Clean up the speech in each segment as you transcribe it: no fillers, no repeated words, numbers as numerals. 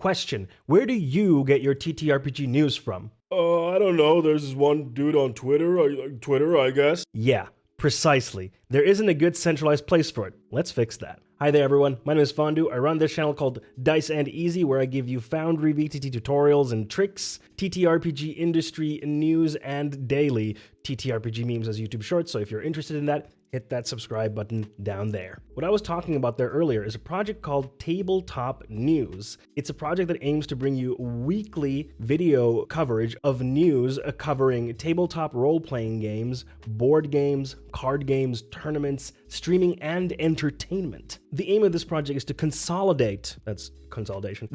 Question: where do you get your TTRPG news from? I don't know. There's this one dude on Twitter, I guess. Yeah, precisely. There isn't a good centralized place for it. Let's fix that. Hi there everyone, my name is Fondu. I run this channel called Dice and Easy, where I give you Foundry VTT tutorials and tricks, TTRPG industry news, and daily TTRPG memes as YouTube shorts. So if you're interested in that, hit that subscribe button down there. What I was talking about there earlier is a project called Tabletop News. It's a project that aims to bring you weekly video coverage of news covering tabletop role-playing games, board games, card games, tournaments, streaming, and entertainment. The aim of this project is to consolidate, that's consolidation,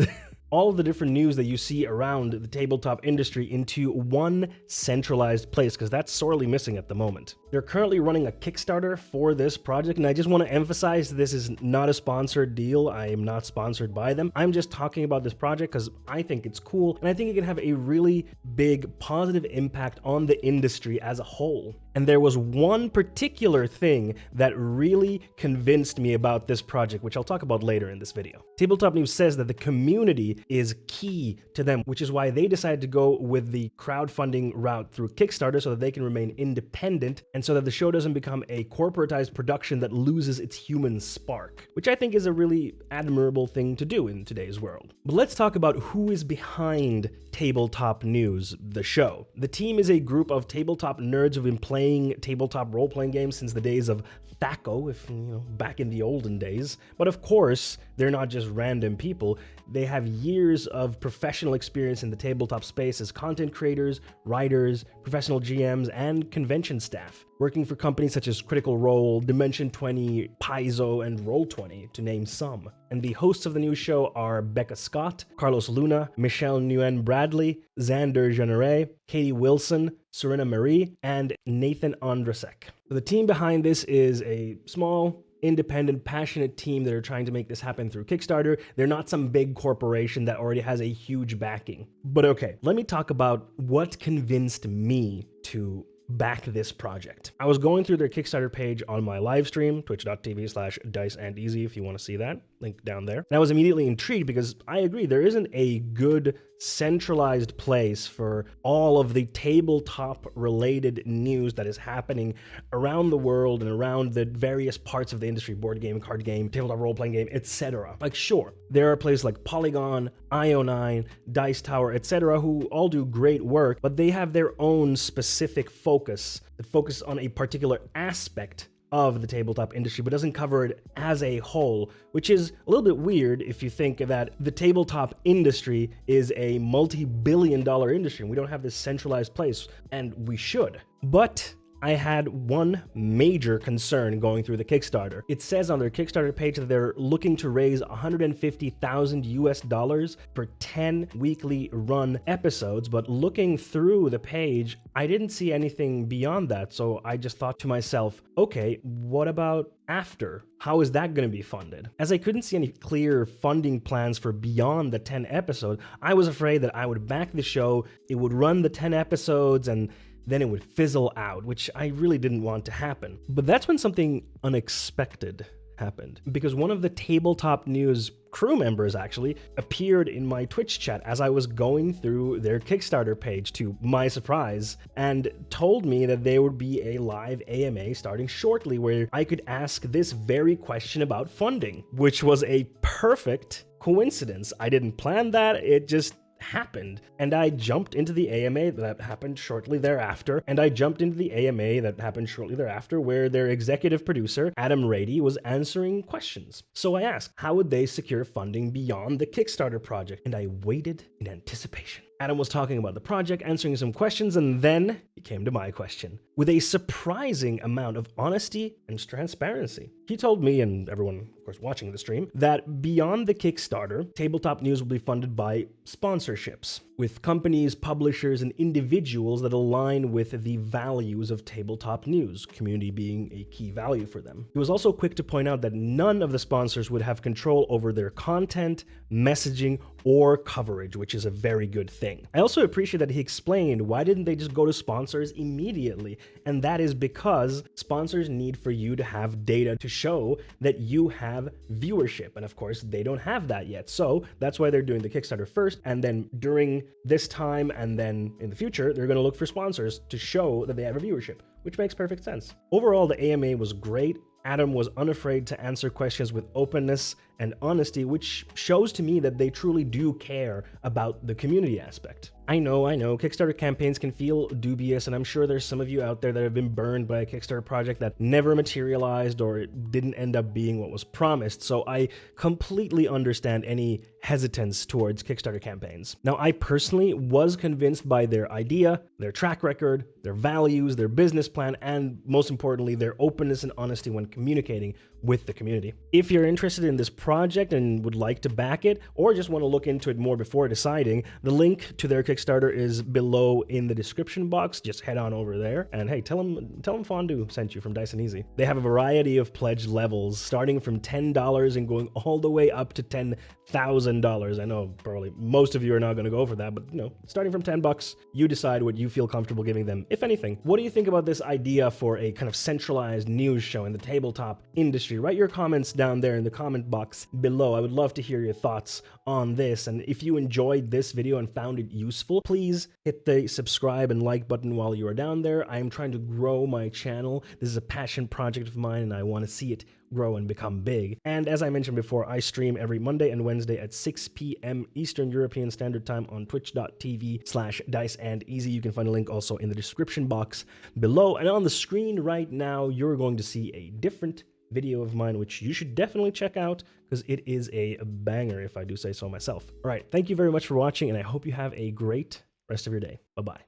all of the different news that you see around the tabletop industry into one centralized place, because that's sorely missing at the moment. They're currently running a Kickstarter for this project, and I just want to emphasize this is not a sponsored deal. I am not sponsored by them. I'm just talking about this project because I think it's cool, and I think it can have a really big positive impact on the industry as a whole. And there was one particular thing that really convinced me about this project, which I'll talk about later in this video. Tabletop News says that the community is key to them, which is why they decided to go with the crowdfunding route through Kickstarter so that they can remain independent and so that the show doesn't become a corporatized production that loses its human spark, which I think is a really admirable thing to do in today's world. But let's talk about who is behind Tabletop News, the show. The team is a group of tabletop nerds who've been playing tabletop role-playing games since the days of THACO, back in the olden days. But of course, they're not just random people. They have years of professional experience in the tabletop space as content creators, writers, professional GMs, and convention staff, working for companies such as Critical Role, Dimension 20, Paizo, and Roll20, to name some. And the hosts of the new show are Becca Scott, Carlos Luna, Michelle Nguyen Bradley, Xander Jeanneret, Katie Wilson, Serena Marie, and Nathan Andrasek. The team behind this is a small, independent, passionate team that are trying to make this happen through Kickstarter. They're not some big corporation that already has a huge backing. But okay, let me talk about what convinced me to back this project. I was going through their Kickstarter page on my live stream, twitch.tv/diceandeasy if you want to see that, link down there. And I was immediately intrigued because I agree, there isn't a good centralized place for all of the tabletop related news that is happening around the world and around the various parts of the industry, board game, card game, tabletop role-playing game, etc. Like sure, there are places like Polygon, IO9, Dice Tower, etc. who all do great work, but they have their own specific focus that focuses on a particular aspect of the tabletop industry, but doesn't cover it as a whole, which is a little bit weird if you think that the tabletop industry is a multi-billion-dollar industry and we don't have this centralized place, and we should. But I had one major concern going through the Kickstarter. It says on their Kickstarter page that they're looking to raise $150,000 for 10 weekly run episodes, but looking through the page, I didn't see anything beyond that. So I just thought to myself, okay, what about after? How is that going to be funded? As I couldn't see any clear funding plans for beyond the 10 episodes, I was afraid that I would back the show, it would run the 10 episodes, and then it would fizzle out, which I really didn't want to happen. But that's when something unexpected happened, because one of the Tabletop News crew members actually appeared in my Twitch chat as I was going through their Kickstarter page, to my surprise, and told me that there would be a live AMA starting shortly where I could ask this very question about funding, which was a perfect coincidence. I didn't plan that, it just happened, and I jumped into the AMA that happened shortly thereafter, where their executive producer, Adam Rady, was answering questions. So I asked, how would they secure funding beyond the Kickstarter project? And I waited in anticipation. Adam was talking about the project, answering some questions, and then he came to my question with a surprising amount of honesty and transparency. He told me, and everyone, of course, watching the stream, that beyond the Kickstarter, Tabletop News will be funded by sponsorships. with companies, publishers, and individuals that align with the values of tabletop news, community being a key value for them. He was also quick to point out that none of the sponsors would have control over their content, messaging, or coverage, which is a very good thing. I also appreciate that he explained why didn't they just go to sponsors immediately, and that is because sponsors need for you to have data to show that you have viewership, and of course they don't have that yet. So that's why they're doing the Kickstarter first, and then during this time and then in the future they're going to look for sponsors to show that they have a viewership, which makes perfect sense. Overall, the AMA was great. Adam was unafraid to answer questions with openness and honesty, which shows to me that they truly do care about the community aspect. I know, Kickstarter campaigns can feel dubious, and I'm sure there's some of you out there that have been burned by a Kickstarter project that never materialized or it didn't end up being what was promised, so I completely understand any hesitance towards Kickstarter campaigns. Now, I personally was convinced by their idea, their track record, their values, their business plan, and most importantly, their openness and honesty when communicating with the community. If you're interested in this project and would like to back it, or just want to look into it more before deciding, the link to their Kickstarter is below in the description box. Just head on over there, and hey, tell them Fondue sent you from Dice and Easy. They have a variety of pledge levels, starting from $10 and going all the way up to $10,000. I know probably most of you are not going to go for that, but starting from $10, you decide what you feel comfortable giving them, if anything. What do you think about this idea for a kind of centralized news show in the tabletop industry? Write your comments down there in the comment box below. I would love to hear your thoughts on this, and if you enjoyed this video and found it useful, please hit the subscribe and like button while you are down there. I am trying to grow my channel. This is a passion project of mine, and I want to see it grow and become big. And as I mentioned before, I stream every Monday and Wednesday at 6 p.m. Eastern European Standard Time on twitch.tv/diceandeasy. You can find a link also in the description box below. And on the screen right now, you're going to see a different video of mine, which you should definitely check out because it is a banger, if I do say so myself. All right, thank you very much for watching, and I hope you have a great rest of your day. Bye-bye.